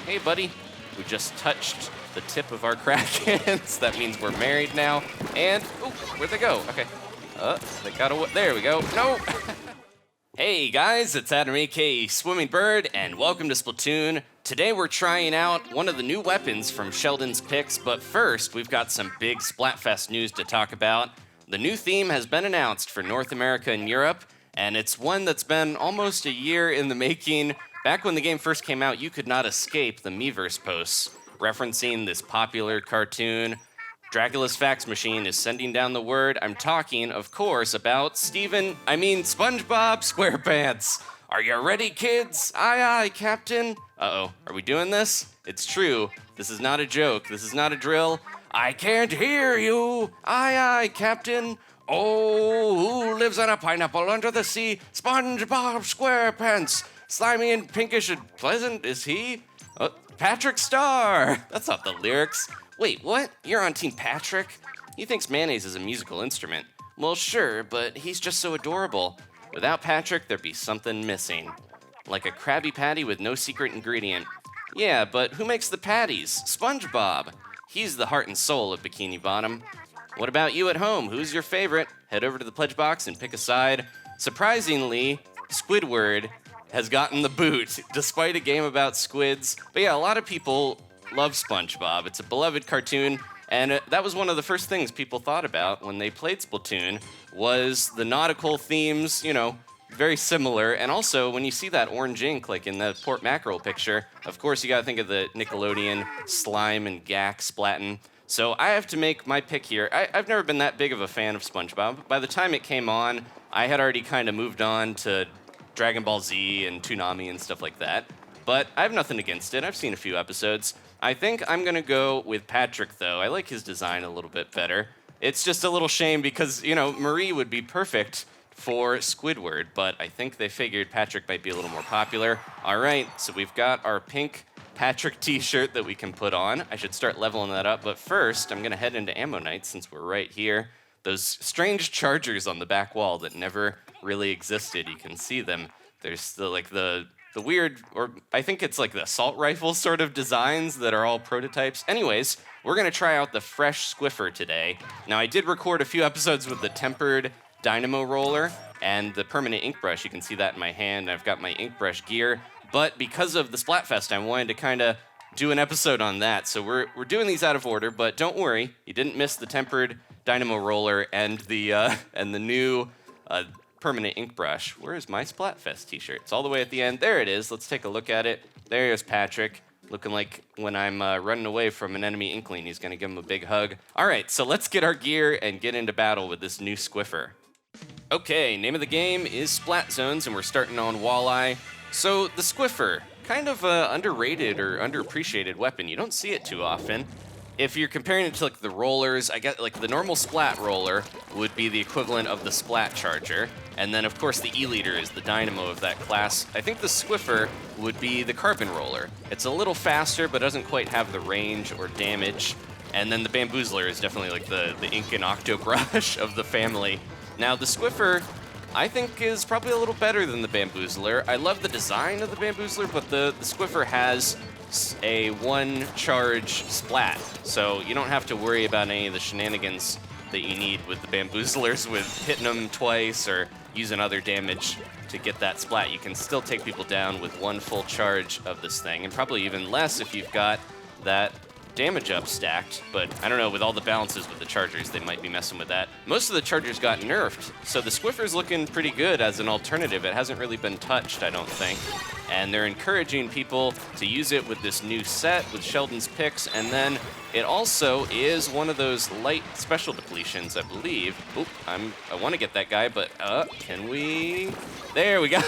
Hey, buddy. We just touched the tip of our Krakens. That means we're married now. And, oh, where'd they go? Okay. They got away. There we go. No! Hey guys, it's Adam aka Swimming Bird, and welcome to Splatoon. Today we're trying out one of the new weapons from Sheldon's picks, but first we've got some big Splatfest news to talk about. The new theme has been announced for North America and Europe, and it's one that's been almost a year in the making. Back when the game first came out, you could not escape the Miiverse posts, referencing this popular cartoon. Dracula's fax machine is sending down the word. I'm talking, of course, about SpongeBob Squarepants. Are you ready, kids? Aye, aye, Captain. Uh-oh, are we doing this? It's true. This is not a joke. This is not a drill. I can't hear you. Aye, aye, Captain. Oh, who lives on a pineapple under the sea? SpongeBob Squarepants. Slimy and pinkish and pleasant, is he? Patrick Star. That's not the lyrics. Wait, what? You're on Team Patrick? He thinks mayonnaise is a musical instrument. Well, sure, but he's just so adorable. Without Patrick, there'd be something missing. Like a Krabby Patty with no secret ingredient. Yeah, but who makes the patties? SpongeBob. He's the heart and soul of Bikini Bottom. What about you at home? Who's your favorite? Head over to the pledge box and pick a side. Surprisingly, Squidward has gotten the boot, despite a game about squids. But yeah, a lot of people love SpongeBob. It's a beloved cartoon, and that was one of the first things people thought about when they played Splatoon, was the nautical themes, very similar. And also, when you see that orange ink, like in the Port Mackerel picture, of course you gotta think of the Nickelodeon slime and gack splatting. So I have to make my pick here. I've never been that big of a fan of SpongeBob. By the time it came on, I had already kind of moved on to Dragon Ball Z and Toonami and stuff like that. But I have nothing against it. I've seen a few episodes. I think I'm gonna go with Patrick, though. I like his design a little bit better. It's just a little shame because, Marie would be perfect for Squidward, but I think they figured Patrick might be a little more popular. All right, so we've got our pink Patrick t-shirt that we can put on. I should start leveling that up, but first I'm gonna head into Ammo Night since we're right here. Those strange chargers on the back wall that never really existed, you can see them. There's the weird, or I think it's like the assault rifle sort of designs that are all prototypes. Anyways, we're gonna try out the fresh Squiffer today. Now, I did record a few episodes with the tempered dynamo roller and the permanent ink brush. You can see that in my hand. I've got my ink brush gear, but because of the Splatfest, I wanted to kind of do an episode on that. So we're doing these out of order, but don't worry, you didn't miss the tempered dynamo roller and the new permanent ink brush. Where is my Splatfest t-shirt? It's all the way at the end. There it is. Let's take a look at it. There's Patrick, looking like when I'm running away from an enemy Inkling, he's gonna give him a big hug. All right, so let's get our gear and get into battle with this new Squiffer. Okay, name of the game is Splat Zones, and we're starting on Walleye. So the Squiffer, kind of a underrated or underappreciated weapon. You don't see it too often. If you're comparing it to the rollers, I get the normal Splat roller would be the equivalent of the Splat charger. And then of course the E-liter is the dynamo of that class. I think the Squiffer would be the carbon roller. It's a little faster, but doesn't quite have the range or damage. And then the bamboozler is definitely the ink and octo brush of the family. Now the Squiffer, I think, is probably a little better than the bamboozler. I love the design of the bamboozler, but the Squiffer has a one-charge splat, so you don't have to worry about any of the shenanigans that you need with the bamboozlers, with hitting them twice or using other damage to get that splat. You can still take people down with one full charge of this thing, and probably even less if you've got that damage up stacked, but I don't know, with all the balances with the chargers, they might be messing with that. Most of the chargers got nerfed, so the Squiffer's looking pretty good as an alternative. It hasn't really been touched, I don't think. And they're encouraging people to use it with this new set with Sheldon's picks, and then it also is one of those light special depletions, I believe. Oop, I want to get that guy, but can we? There we go.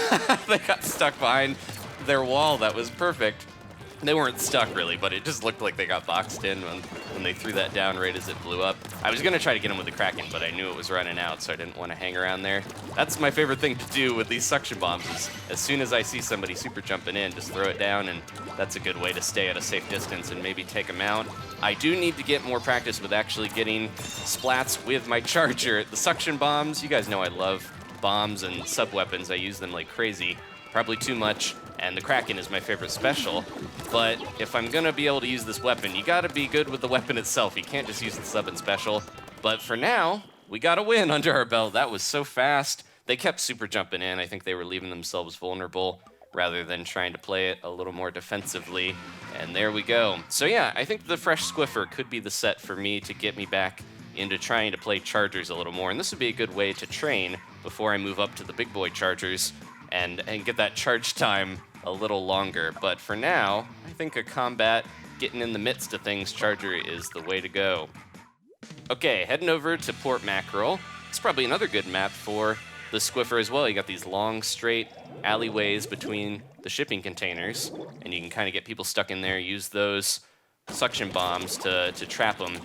They got stuck behind their wall. That was perfect. They weren't stuck really, but it just looked like they got boxed in when they threw that down right as it blew up. I was gonna try to get him with the Kraken, but I knew it was running out, so I didn't want to hang around there. That's my favorite thing to do with these suction bombs, is as soon as I see somebody super jumping in, just throw it down, and that's a good way to stay at a safe distance and maybe take them out. I do need to get more practice with actually getting splats with my charger. The suction bombs, you guys know I love bombs and sub-weapons. I use them like crazy. Probably too much. and the Kraken is my favorite special. But if I'm gonna be able to use this weapon, you gotta be good with the weapon itself. You can't just use the sub and special. But for now, we got a win under our belt. That was so fast. They kept super jumping in. I think they were leaving themselves vulnerable rather than trying to play it a little more defensively. And there we go. So yeah, I think the fresh Squiffer could be the set for me to get me back into trying to play Chargers a little more. And this would be a good way to train before I move up to the big boy Chargers and get that charge time a little longer. But for now, I think a combat, getting in the midst of things Charger is the way to go. Okay, heading over to Port Mackerel. It's probably another good map for the Squiffer as well. You got these long, straight alleyways between the shipping containers, and you can kind of get people stuck in there, use those suction bombs to trap them.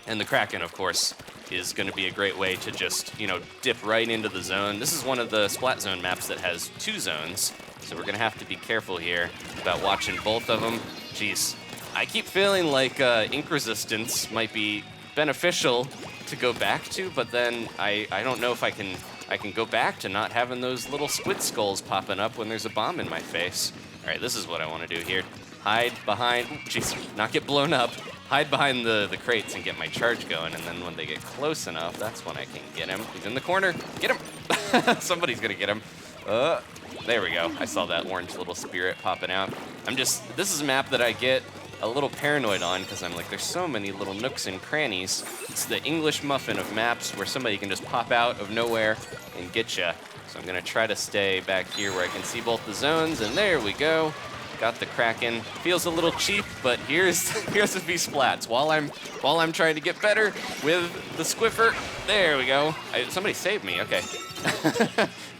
And the Kraken, of course, is going to be a great way to just, you know, dip right into the zone. This is one of the Splat Zone maps that has 2 zones, so we're going to have to be careful here about watching both of them. Jeez, I keep feeling like ink resistance might be beneficial to go back to, but then I don't know if I can go back to not having those little squid skulls popping up when there's a bomb in my face. All right, this is what I want to do here. Hide behind, jeez, not get blown up. Hide behind the crates and get my charge going, and then when they get close enough, that's when I can get him. He's in the corner. Get him! Somebody's gonna get him. There we go. I saw that orange little spirit popping out. This is a map that I get a little paranoid on because I'm like, there's so many little nooks and crannies. It's the English muffin of maps where somebody can just pop out of nowhere and get you. So I'm gonna try to stay back here where I can see both the zones, and there we go. Got the Kraken. Feels a little cheap, but here's a few splats while I'm trying to get better with the Squiffer. There we go. Somebody saved me. Okay.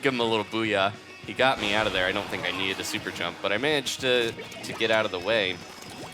Give him a little booyah. He got me out of there. I don't think I needed a super jump, but I managed to get out of the way.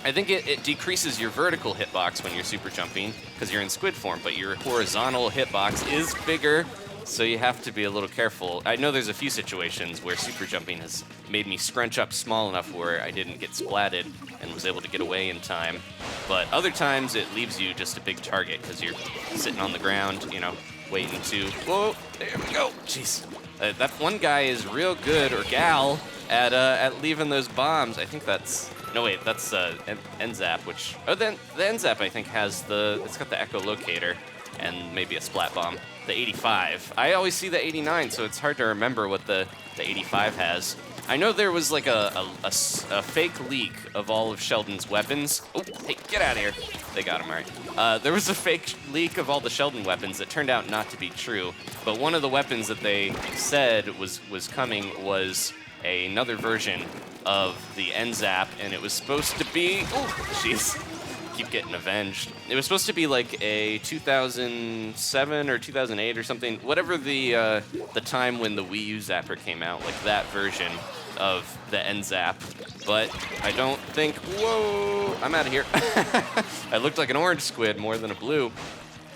I think it decreases your vertical hitbox when you're super jumping because you're in squid form, but your horizontal hitbox is bigger, so you have to be a little careful. I know there's a few situations where super jumping has made me scrunch up small enough where I didn't get splatted and was able to get away in time, but other times it leaves you just a big target because you're sitting on the ground, you know, waiting to, whoa, there we go, jeez. That one guy is real good, or gal, at leaving those bombs. I think that's, no wait, that's NZAP, which, oh, then the NZAP I think has it's got the echolocator and maybe a splat bomb. The 85. I always see the 89, so it's hard to remember what the 85 has. I know there was like a fake leak of all of Sheldon's weapons. Oh, hey, get out of here. They got him, all right. There was a fake leak of all the Sheldon weapons that turned out not to be true, but one of the weapons that they said was coming was another version of the NZAP, and it was supposed to be, oh, jeez. Keep getting avenged. It was supposed to be like a 2007 or 2008 or something, whatever the time when the Wii U Zapper came out, like that version of the NZAP. But I don't think, whoa, I'm out of here. I looked like an orange squid more than a blue.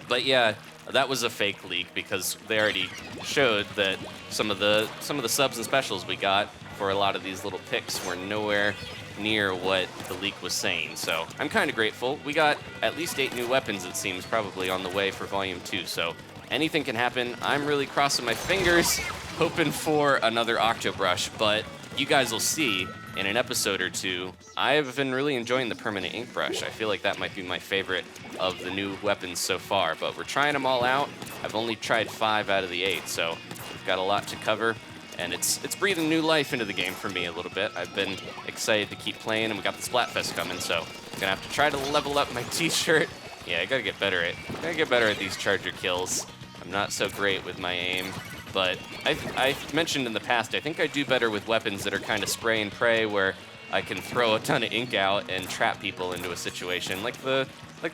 But yeah, that was a fake leak because they already showed that some of the subs and specials we got for a lot of these little picks were nowhere near what the leak was saying. So I'm kind of grateful. We got at least 8 new weapons, it seems, probably on the way for Volume 2. So anything can happen. I'm really crossing my fingers, hoping for another Octobrush, but you guys will see in an episode or two, I've been really enjoying the permanent ink brush. I feel like that might be my favorite of the new weapons so far, but we're trying them all out. I've only tried 5 out of the 8, so we've got a lot to cover. And it's breathing new life into the game for me a little bit. I've been excited to keep playing, and we got the Splatfest coming, so I'm gonna have to try to level up my t-shirt. Yeah, I gotta get better at these charger kills. I'm not so great with my aim, but I've mentioned in the past, I think I do better with weapons that are kind of spray and pray, where I can throw a ton of ink out and trap people into a situation, like the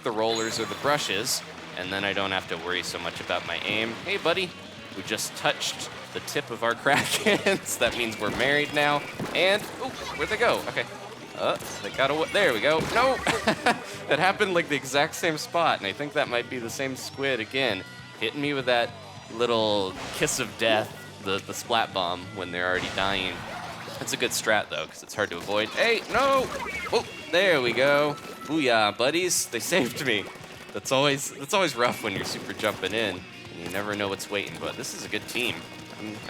rollers or the brushes, and then I don't have to worry so much about my aim. Hey, buddy, we just touched the tip of our Krakens. That means we're married now. And, oh, where'd they go? Okay. They got away. There we go. No! That happened like the exact same spot, and I think that might be the same squid again, hitting me with that little kiss of death, the splat bomb, when they're already dying. That's a good strat, though, because it's hard to avoid. Hey, no! Oh, there we go. Booyah, buddies. They saved me. That's always rough when you're super jumping in, and you never know what's waiting, but this is a good team.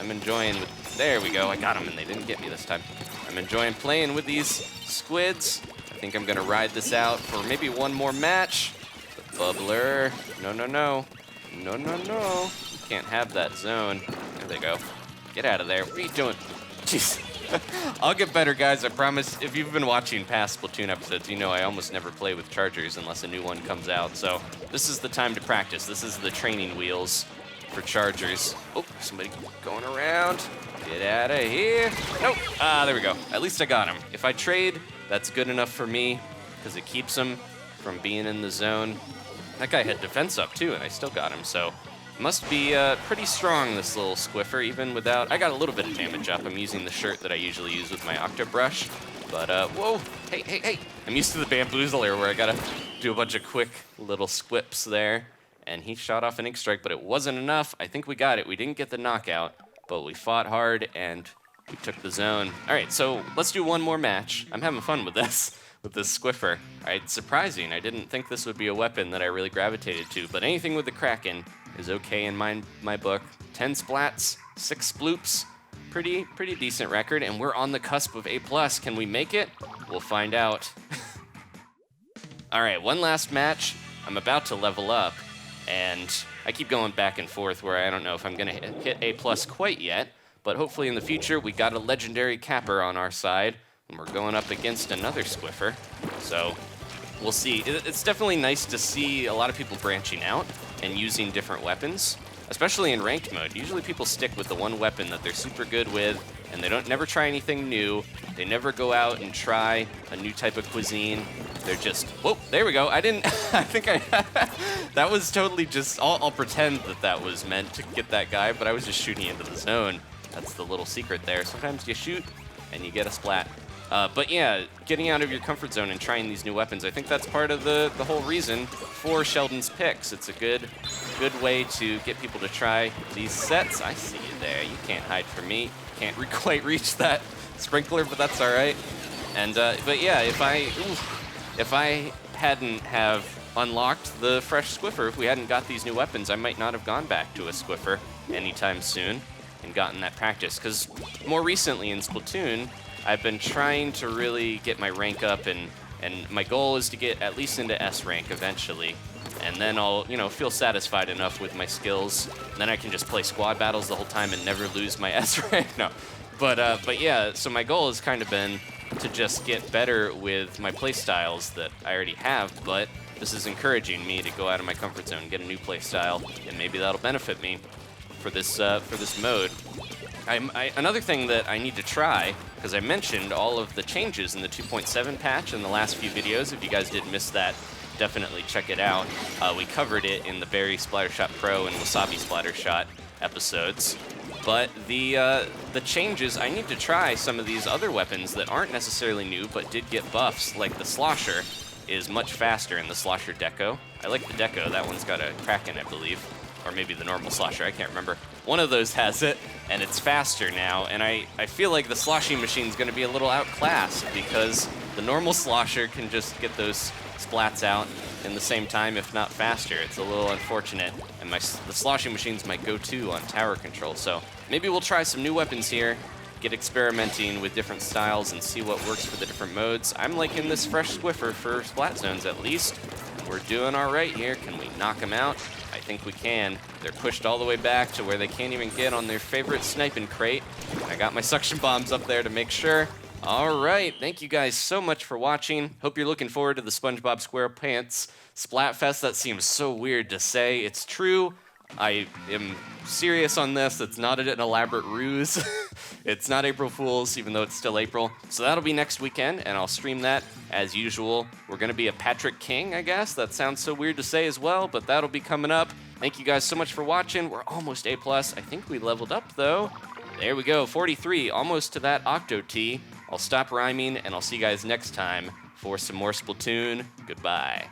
I'm enjoying, there we go, I got them and they didn't get me this time. I'm I'm enjoying playing with these squids. I think I'm gonna ride this out for maybe one more match. The bubbler, no, no, no. No, no, no. You can't have that zone. There they go. Get out of there. What are you doing? Jeez. I'll get better, guys, I promise. If you've been watching past Splatoon episodes, you know I almost never play with chargers unless a new one comes out. So this is the time to practice. This is the training wheels for chargers. Oh, somebody going around. Get out of here. Nope. Ah, there we go. At least I got him. If I trade, that's good enough for me because it keeps him from being in the zone. That guy had defense up too, and I still got him, so must be pretty strong, this little Squiffer, even without... I got a little bit of damage up. I'm using the shirt that I usually use with my Octo Brush, but whoa, hey, hey, hey. I'm used to the Bamboozler where I gotta do a bunch of quick little squips there, and he shot off an Ink Strike, but it wasn't enough. I think we got it. We didn't get the knockout, but we fought hard, and we took the zone. All right, so let's do one more match. I'm having fun with this. With this Squiffer. All right, surprising. I didn't think this would be a weapon that I really gravitated to, but anything with the Kraken is okay in my book. 10 splats, 6 sploops, pretty decent record, and we're on the cusp of A+. Can we make it? We'll find out. All right, one last match. I'm about to level up, and I keep going back and forth where I don't know if I'm gonna hit A+ quite yet, but hopefully in the future we got a legendary capper on our side, and we're going up against another Squiffer, so we'll see. It's definitely nice to see a lot of people branching out and using different weapons, especially in ranked mode. Usually people stick with the one weapon that they're super good with, and they never try anything new. They never go out and try a new type of cuisine. They're just, whoa, there we go. I think that was totally just, I'll pretend that was meant to get that guy, but I was just shooting into the zone. That's the little secret there. Sometimes you shoot and you get a splat. But yeah, getting out of your comfort zone and trying these new weapons, I think that's part of the whole reason for Sheldon's picks. It's a good way to get people to try these sets. I see you there. You can't hide from me. Can't quite reach that sprinkler, but that's all right. And but yeah, if I hadn't have unlocked the fresh Squiffer, if we hadn't got these new weapons, I might not have gone back to a Squiffer anytime soon and gotten that practice. Because more recently in Splatoon, I've been trying to really get my rank up, and my goal is to get at least into S rank eventually. And then I'll, feel satisfied enough with my skills. And then I can just play squad battles the whole time and never lose my S rank. No, but yeah. So my goal has kind of been to just get better with my play styles that I already have. But this is encouraging me to go out of my comfort zone, get a new play style, and maybe that'll benefit me for this mode. Another thing that I need to try, because I mentioned all of the changes in the 2.7 patch in the last few videos. If you guys did miss that, definitely check it out. We covered it in the Berry Splattershot Pro and Wasabi Splattershot episodes. But the changes, I need to try some of these other weapons that aren't necessarily new, but did get buffs, like the Slosher is much faster in the Slosher Deco. I like the Deco. That one's got a Kraken, I believe. Or maybe the normal Slosher, I can't remember. One of those has it, and it's faster now, and I feel like the sloshing machine's gonna be a little outclassed because the normal Slosher can just get those splats out in the same time, if not faster. It's a little unfortunate, and the sloshing machine's my go-to on tower control, so maybe we'll try some new weapons here, get experimenting with different styles and see what works for the different modes. I'm liking this fresh Squiffer for Splat Zones at least. We're doing all right here. Can we knock them out? I think we can. They're pushed all the way back to where they can't even get on their favorite sniping crate. I got my suction bombs up there to make sure. All right, thank you guys so much for watching. Hope you're looking forward to the SpongeBob SquarePants Splatfest. That seems so weird to say. It's true. I am serious on this. It's not an elaborate ruse. It's not April Fool's, even though it's still April. So that'll be next weekend, and I'll stream that as usual. We're going to be a Patrick King, I guess. That sounds so weird to say as well, but that'll be coming up. Thank you guys so much for watching. We're almost A+. I think we leveled up, though. There we go, 43, almost to that Octo T. I'll stop rhyming, and I'll see you guys next time for some more Splatoon. Goodbye.